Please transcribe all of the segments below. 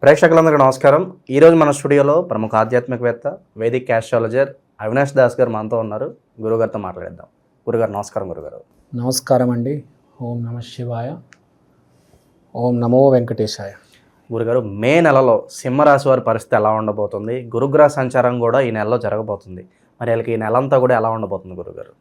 ప్రేక్షకులందరికీ నమస్కారం. ఈరోజు మన స్టూడియోలో ప్రముఖ ఆధ్యాత్మికవేత్త, వేదిక్ ఆస్ట్రాలజర్ అవినాష్ దాస్ గారు మనతో ఉన్నారు. గురుగారితో మాట్లాడేద్దాం. గురుగారు నమస్కారం. గురుగారు నమస్కారం అండి. ఓం నమ శివాయ, ఓం నమో వెంకటేశాయ. గురుగారు, మే నెలలో సింహరాశి వారి పరిస్థితి ఎలా ఉండబోతుంది? గురుగ్రహ సంచారం కూడా ఈ నెలలో జరగబోతుంది. మరి వీళ్ళకి ఈ నెలంతా కూడా ఎలా ఉండబోతుంది గురుగారు?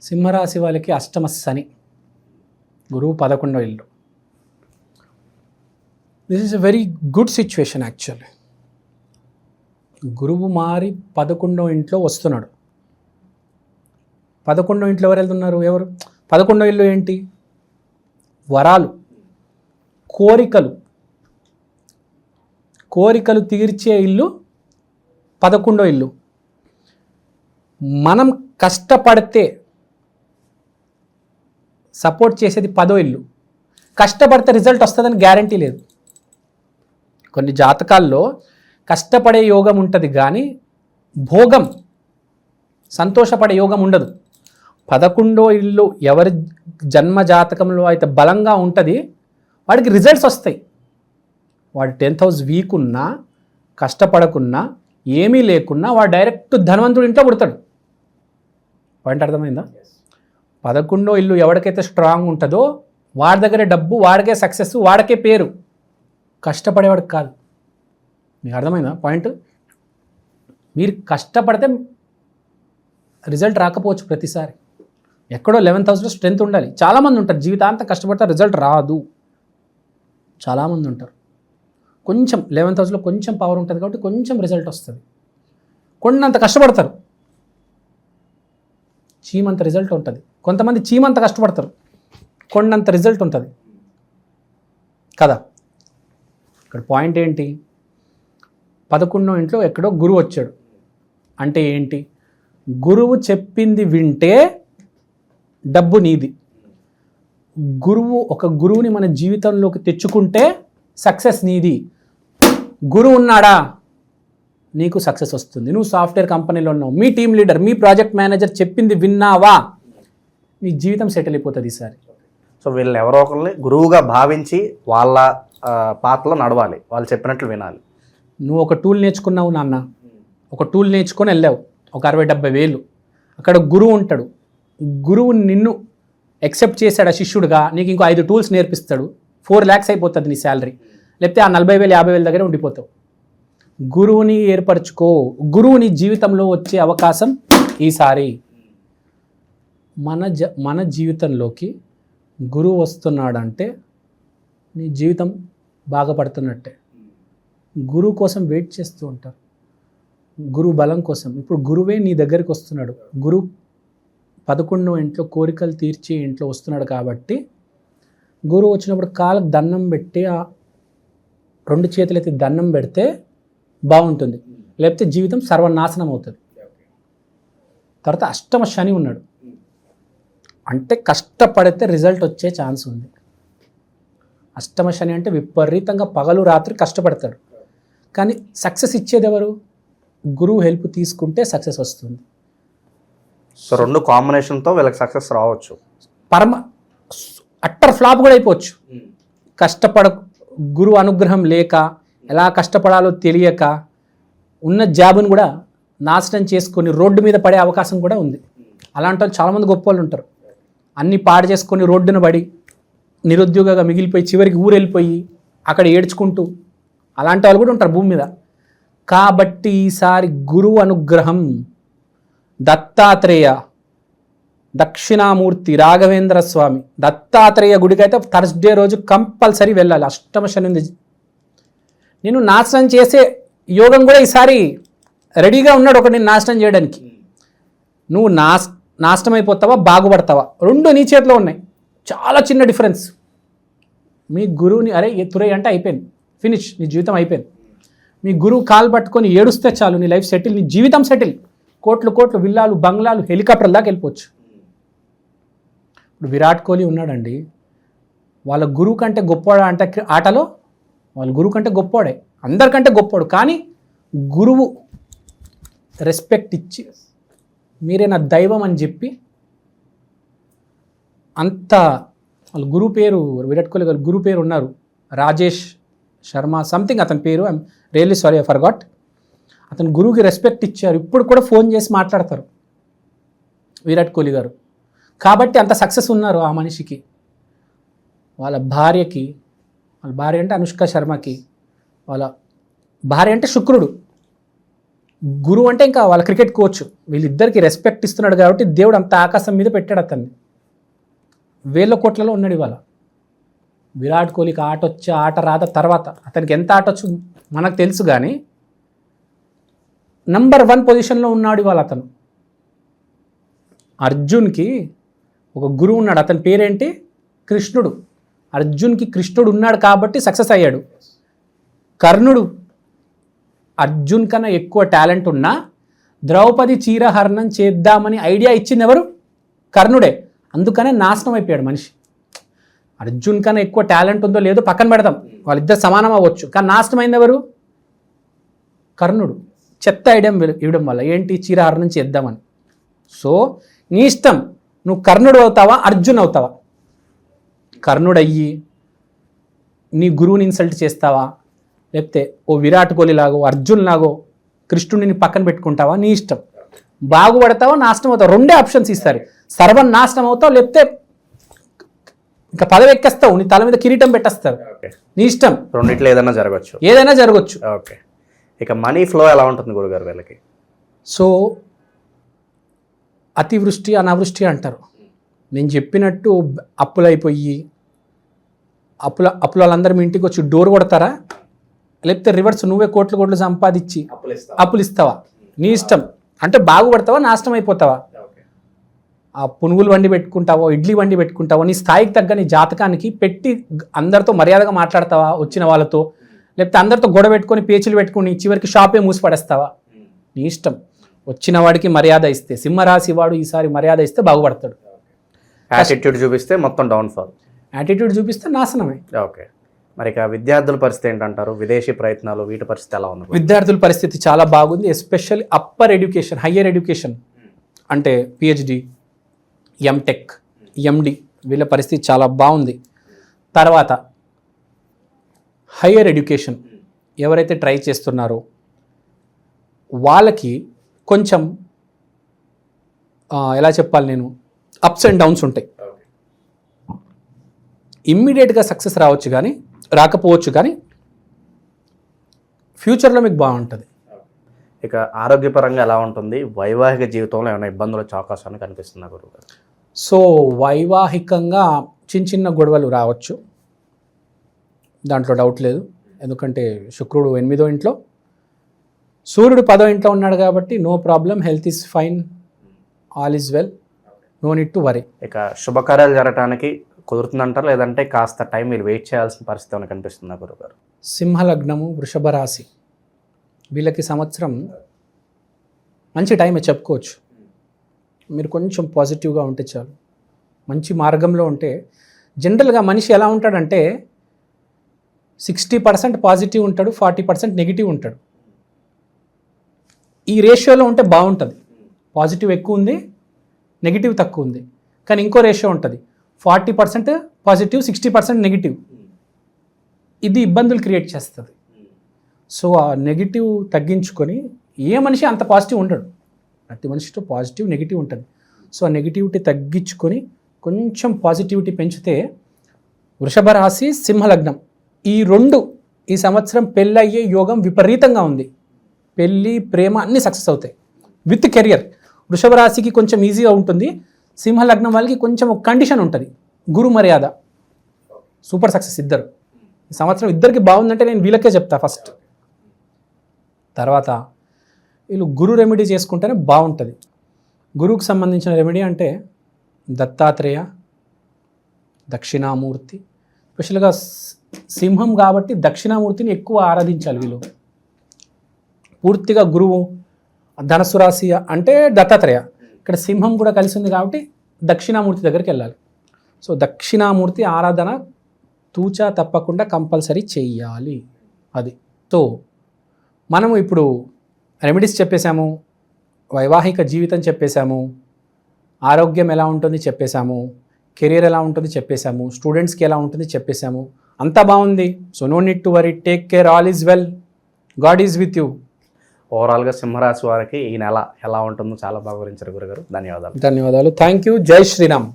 సింహరాశి వాళ్ళకి అష్టమ శని, గురువు 11వ ఇల్లు. This is a very good situation actually. గురువు మారి 11వ ఇంట్లో వస్తున్నాడు. 11వ ఇంట్లో ఎవరు వెళ్తున్నారు? 11వ ఇల్లు ఏంటి? వరాలు, కోరికలు తీర్చే ఇల్లు 11వ ఇల్లు. మనం కష్టపడితే సపోర్ట్ చేసేది 10వ ఇల్లు. కష్టపడితే రిజల్ట్ వస్తుందని గ్యారంటీ లేదు. కొన్ని జాతకాల్లో కష్టపడే యోగం ఉంటుంది కానీ భోగం, సంతోషపడే యోగం ఉండదు. 11వ ఇల్లు ఎవరి జన్మ జాతకంలో అయితే బలంగా ఉంటుంది వాడికి రిజల్ట్స్ వస్తాయి. వాడు 10th హౌస్ వీక్ ఉన్నా, కష్టపడకున్నా, ఏమీ లేకున్నా వాడు డైరెక్ట్ ధనవంతుడి ఇంట్లో పుడతాడు. పాయింట్ అర్థమైందా? 11వ ఇల్లు ఎవరికైతే స్ట్రాంగ్ ఉంటుందో వాడి దగ్గరే డబ్బు, వాడికే సక్సెస్, వాడికే పేరు, కష్టపడేవాడికి కాదు. మీకు అర్థమైందా పాయింట్? మీరు కష్టపడితే రిజల్ట్ రాకపోవచ్చు ప్రతిసారి. ఎక్కడో 11th హౌస్లో స్ట్రెంత్ ఉండాలి. చాలామంది ఉంటారు జీవితాంతం కష్టపడితే రిజల్ట్ రాదు. చాలామంది ఉంటారు. కొంచెం 11th హౌస్లో కొంచెం పవర్ ఉంటుంది కాబట్టి కొంచెం రిజల్ట్ వస్తుంది. కొండంత కష్టపడతారు, చీమంత రిజల్ట్ ఉంటుంది. కొంతమంది చీమంత కష్టపడతారు, కొండంత రిజల్ట్ ఉంటుంది కదా. ఇక్కడ పాయింట్ ఏంటి? 11వ ఇంట్లో ఎక్కడో గురువు వచ్చాడు అంటే ఏంటి? గురువు చెప్పింది వింటే డబ్బు నీది. ఒక గురువుని మన జీవితంలోకి తెచ్చుకుంటే సక్సెస్ నీది. గురువు ఉన్నాడా నీకు సక్సెస్ వస్తుంది. నువ్వు సాఫ్ట్వేర్ కంపెనీలో ఉన్నావు, మీ టీం లీడర్, మీ ప్రాజెక్ట్ మేనేజర్ చెప్పింది విన్నావా, నీ జీవితం సెటిల్ అయిపోతుంది ఈసారి. సో వీళ్ళు ఎవరో ఒకరిని గురువుగా భావించి వాళ్ళ పాత్రలో నడవాలి, వాళ్ళు చెప్పినట్లు వినాలి. నువ్వు ఒక టూల్ నేర్చుకున్నావు నాన్న, ఒక టూల్ నేర్చుకొని వెళ్ళావు, ఒక 60-70 వేలు. అక్కడ గురువు ఉంటాడు. గురువు నిన్ను యాక్సెప్ట్ చేశాడు శిష్యుడిగా, నీకు ఇంకో 5 టూల్స్ నేర్పిస్తాడు. 4 lakhs అయిపోతుంది నీ శాలరీ. లేకపోతే ఆ 40,000 50,000 దగ్గర ఉండిపోతావు. గురువుని ఏర్పరచుకో. గురువు నీ జీవితంలో వచ్చే అవకాశం ఈసారి. మన జీవితంలోకి గురువు వస్తున్నాడంటే నీ జీవితం బాగుపడుతున్నట్టే. గురువు కోసం వెయిట్ చేస్తూ ఉంటారు, గురువు బలం కోసం. ఇప్పుడు గురువే నీ దగ్గరికి వస్తున్నాడు. గురువు 11వ ఇంట్లో కోరికలు తీర్చే ఇంట్లో వస్తున్నాడు కాబట్టి గురువు వచ్చినప్పుడు కాళ్ళకు దండం పెట్టి, 2 చేతులు ఎత్తి దండం పెడితే బాగుంటుంది. లేకపోతే జీవితం సర్వనాశనం అవుతుంది. తర్వాత అష్టమ శని ఉన్నాడు అంటే కష్టపడితే రిజల్ట్ వచ్చే ఛాన్స్ ఉంది. అష్టమ శని అంటే విపరీతంగా పగలు రాత్రి కష్టపడతాడు, కానీ సక్సెస్ ఇచ్చేది ఎవరు? గురువు హెల్ప్ తీసుకుంటే సక్సెస్ వస్తుంది. సో 2 కాంబినేషన్తో వీళ్ళకి సక్సెస్ రావచ్చు. అట్టర్ ఫ్లాప్ కూడా అయిపోవచ్చు. గురువు అనుగ్రహం లేక, ఎలా కష్టపడాలో తెలియక ఉన్న జాబును కూడా నాశనం చేసుకొని రోడ్డు మీద పడే అవకాశం కూడా ఉంది. అలాంటి వాళ్ళు చాలామంది గొప్ప వాళ్ళు ఉంటారు. అన్నీ పాడు చేసుకొని రోడ్డున పడి నిరుద్యోగంగా మిగిలిపోయి చివరికి ఊరు వెళ్ళిపోయి అక్కడ ఏడ్చుకుంటూ అలాంటి వాళ్ళు కూడా ఉంటారు భూమి మీద. కాబట్టి ఈసారి గురువు అనుగ్రహం, దత్తాత్రేయ, దక్షిణామూర్తి, రాఘవేంద్ర స్వామి, దత్తాత్రేయ గుడికైతే థర్స్డే రోజు కంపల్సరీ వెళ్ళాలి. అష్టమ శని ఉంది. నేను నాశనం చేసే యోగం కూడా ఈసారి రెడీగా ఉన్నాడు ఒకటి నేను నాశనం చేయడానికి. నువ్వు నాశనం అయిపోతావా, బాగుపడతావా, 2 నీ చేతిలో ఉన్నాయి. చాలా చిన్న డిఫరెన్స్. మీ గురువుని తురై అంటే అయిపోయింది, ఫినిష్, నీ జీవితం అయిపోయింది. మీ గురువు కాలు పట్టుకొని ఏడుస్తే చాలు, నీ లైఫ్ సెటిల్, నీ జీవితం సెటిల్. కోట్లు విల్లాలు, బంగ్లాలు, హెలికాప్టర్ దాకా వెళ్ళిపోవచ్చు. ఇప్పుడు విరాట్ కోహ్లీ ఉన్నాడండి, వాళ్ళ గురువు కంటే గొప్పవాడా అంటే ఆటలో వాళ్ళ గురువు కంటే గొప్పవాడే, అందరికంటే గొప్పవాడు. కానీ గురువు రెస్పెక్ట్ ఇచ్చి మీరే నా దైవం అని చెప్పి అంత వాళ్ళ గురువు పేరు, విరాట్ కోహ్లీ గారు గురువు పేరు ఉన్నారు, రాజేష్ శర్మ సంథింగ్ అతని పేరు, I'm really sorry I forgot. అతను గురువుకి రెస్పెక్ట్ ఇచ్చారు, ఇప్పుడు కూడా ఫోన్ చేసి మాట్లాడతారు విరాట్ కోహ్లీ గారు. కాబట్టి అంత సక్సెస్ ఉన్నారు ఆ మనిషికి. వాళ్ళ భార్య అంటే అనుష్క శర్మకి, వాళ్ళ భార్య అంటే శుక్రుడు, గురువు అంటే ఇంకా వాళ్ళ క్రికెట్ కోచ్. వీళ్ళిద్దరికి రెస్పెక్ట్ ఇస్తున్నాడు కాబట్టి దేవుడు అంత ఆకాశం మీద పెట్టాడు అతన్ని. వేల కోట్లలో ఉన్నాడు ఇవాళ. విరాట్ కోహ్లీకి ఆట వచ్చే ఆట రాత తర్వాత అతనికి ఎంత ఆట వచ్చు మనకు తెలుసు, కానీ నంబర్ 1 పొజిషన్లో ఉన్నాడు ఇవాళ అతను. అర్జున్కి ఒక గురువు ఉన్నాడు, అతని పేరేంటి? కృష్ణుడు. అర్జున్కి కృష్ణుడు ఉన్నాడు కాబట్టి సక్సెస్ అయ్యాడు. కర్ణుడు అర్జున్ కన్నా ఎక్కువ టాలెంట్ ఉన్నా ద్రౌపది చీరహరణం చేద్దామని ఐడియా ఇచ్చింది ఎవరు? కర్ణుడే. అందుకనే నాశనం అయిపోయాడు మనిషి. అర్జున్ కన్నా ఎక్కువ టాలెంట్ ఉందో లేదో పక్కన పెడదాం, వాళ్ళిద్దరు సమానం అవ్వచ్చు, కానీ నాశనం అయింది ఎవరు? కర్ణుడు. చెత్త ఐడియా ఇవ్వడం వల్ల ఏంటి? చీరహరణం చేద్దామని. సో నీ ఇష్టం, నువ్వు కర్ణుడు అవుతావా అర్జున్ అవుతావా? కర్ణుడు అయ్యి నీ గురువుని ఇన్సల్ట్ చేస్తావా, లేకపోతే ఓ విరాట్ కోహ్లీ లాగో అర్జున్ లాగో కృష్ణుడిని పక్కన పెట్టుకుంటావా? నీ ఇష్టం. బాగుపడతావా నాశనం అవుతావు, రెండే ఆప్షన్స్ ఇస్తారు. సర్వం నాశనం అవుతావు, లేకపోతే ఇంకా పదవి ఎక్కేస్తావు, నీ తల మీద కిరీటం పెట్టేస్తారు. నీ ఇష్టం. రెండిట్లో ఏదైనా జరగచ్చు. ఓకే. ఇక మనీ ఫ్లో ఎలా ఉంటుంది గురుగారు వీళ్ళకి? సో అతివృష్టి అనావృష్టి అంటారు. నేను చెప్పినట్టు అప్పులైపోయి అప్పుల వాళ్ళందరూ మీ ఇంటికి వచ్చి డోర్ కొడతారా, లేకపోతే రివర్స్ నువ్వే కోట్లు సంపాదించి అప్పులు ఇస్తావా? నీ ఇష్టం. అంటే బాగుపడతావా నాశనం అయిపోతావా? ఆ పునుగులు వండి పెట్టుకుంటావో ఇడ్లీ వండి పెట్టుకుంటావో, నీ స్థాయికి తగ్గ నీ జాతకానికి పెట్టి అందరితో మర్యాదగా మాట్లాడతావా వచ్చిన వాళ్ళతో, లేకపోతే అందరితో గొడవ పెట్టుకొని పేచీలు పెట్టుకుని చివరికి షాపే మూసిపడేస్తావా? నీ ఇష్టం. వచ్చిన వాడికి మర్యాద ఇస్తే, సింహరాశి వాడు ఈసారి మర్యాద ఇస్తే బాగుపడతాడు. యాటిట్యూడ్ చూపిస్తే మొత్తం డౌన్ఫాల్, యాటిట్యూడ్ చూపిస్తే నాశనమే. ఓకే. మరి ఇక విద్యార్థుల పరిస్థితి ఏంటంటారు? విదేశీ ప్రయత్నాలు వీటి పరిస్థితి ఎలా ఉంది? విద్యార్థుల పరిస్థితి చాలా బాగుంది, especially upper education, higher education అంటే పిహెచ్డి, ఎంటెక్, ఎండి, వీళ్ళ పరిస్థితి చాలా బాగుంది. తర్వాత హయ్యర్ ఎడ్యుకేషన్ ఎవరైతే ట్రై చేస్తున్నారో వాళ్ళకి కొంచెం ఎలా చెప్పాలి, నేను అప్స్ అండ్ డౌన్స్ ఉంటాయి. ఇమ్మీడియట్గా సక్సెస్ రాకపోవచ్చు, కానీ ఫ్యూచర్లో మీకు బాగుంటుంది. ఇక ఆరోగ్యపరంగా ఎలా ఉంటుంది? వైవాహిక జీవితంలో ఏమైనా ఇబ్బందులు వచ్చే అవకాశాన్ని కనిపిస్తుందా గురుగారు? సో వైవాహికంగా చిన్న గొడవలు రావచ్చు, దాంట్లో డౌట్ లేదు. ఎందుకంటే శుక్రుడు 8వ ఇంట్లో, సూర్యుడు 10వ ఇంట్లో ఉన్నాడు కాబట్టి no problem, health is fine, all is well, no need to worry. ఇక శుభకార్యాలు జరగడానికి కుదురుతుందంటారు, లేదంటే కాస్త టైం మీరు వెయిట్ చేయాల్సిన పరిస్థితి ఏమైనా కనిపిస్తుందా గురుగారు? సింహలగ్నము, వృషభ రాశి వీళ్ళకి సంవత్సరం మంచి టైమే చెప్పుకోవచ్చు. మీరు కొంచెం పాజిటివ్గా ఉంటే చాలు, మంచి మార్గంలో ఉంటే. జనరల్గా మనిషి ఎలా ఉంటాడంటే 60% పాజిటివ్ ఉంటాడు, 40% నెగిటివ్ ఉంటాడు. ఈ రేషియోలో ఉంటే బాగుంటుంది. పాజిటివ్ ఎక్కువ ఉంది, నెగిటివ్ తక్కువ ఉంది. కానీ ఇంకో రేషియో ఉంటుంది, 40% పాజిటివ్, 60% నెగిటివ్. ఇది ఇబ్బందులు క్రియేట్ చేస్తుంది. సో ఆ నెగిటివ్ తగ్గించుకొని, ఏ మనిషి అంత పాజిటివ్ ఉండడు, ప్రతి మనిషితో పాజిటివ్ నెగిటివ్ ఉంటుంది. సో ఆ నెగిటివిటీ తగ్గించుకొని కొంచెం పాజిటివిటీ పెంచితే, వృషభ రాశి, సింహలగ్నం ఈ రెండు ఈ సంవత్సరం పెళ్ళయ్యే యోగం విపరీతంగా ఉంది. పెళ్ళి, ప్రేమ అన్నీ సక్సెస్ అవుతాయి విత్ కెరియర్. వృషభ రాశికి కొంచెం ఈజీగా ఉంటుంది, సింహలగ్నం వాళ్ళకి కొంచెం ఒక కండిషన్ ఉంటుంది, గురు మర్యాద. సూపర్ సక్సెస్ ఇద్దరు. ఈ సంవత్సరం ఇద్దరికి బాగుందంటే నేను వీళ్ళకే చెప్తా ఫస్ట్. తర్వాత వీళ్ళు గురు రెమెడీ చేసుకుంటేనే బాగుంటుంది. గురువుకు సంబంధించిన రెమెడీ అంటే దత్తాత్రేయ, దక్షిణామూర్తి. స్పెషల్గా సింహం కాబట్టి దక్షిణామూర్తిని ఎక్కువ ఆరాధించాలి వీళ్ళు. పూర్తిగా గురువు ధనస్సు రాశి అంటే దత్తాత్రేయ, ఇక్కడ సింహం కూడా కలిసి ఉంది కాబట్టి దక్షిణామూర్తి దగ్గరికి వెళ్ళాలి. సో దక్షిణామూర్తి ఆరాధన తూచా తప్పకుండా కంపల్సరీ చెయ్యాలి. అది. సో మనము ఇప్పుడు రెమెడీస్ చెప్పేశాము, వైవాహిక జీవితం చెప్పేశాము, ఆరోగ్యం ఎలా ఉంటుంది చెప్పేశాము, కెరీర్ ఎలా ఉంటుంది చెప్పేశాము, స్టూడెంట్స్కి ఎలా ఉంటుంది చెప్పేశాము, అంతా బాగుంది. So no need to worry, take care, all is well, God is with you. ఓవరాల్గా సింహరాశి వారికి ఈ నెల ఎలా ఉంటుందో చాలా బాగా వివరించారు గురుగారు. ధన్యవాదాలు. ధన్యవాదాలు. Thank you. జై శ్రీరామ్.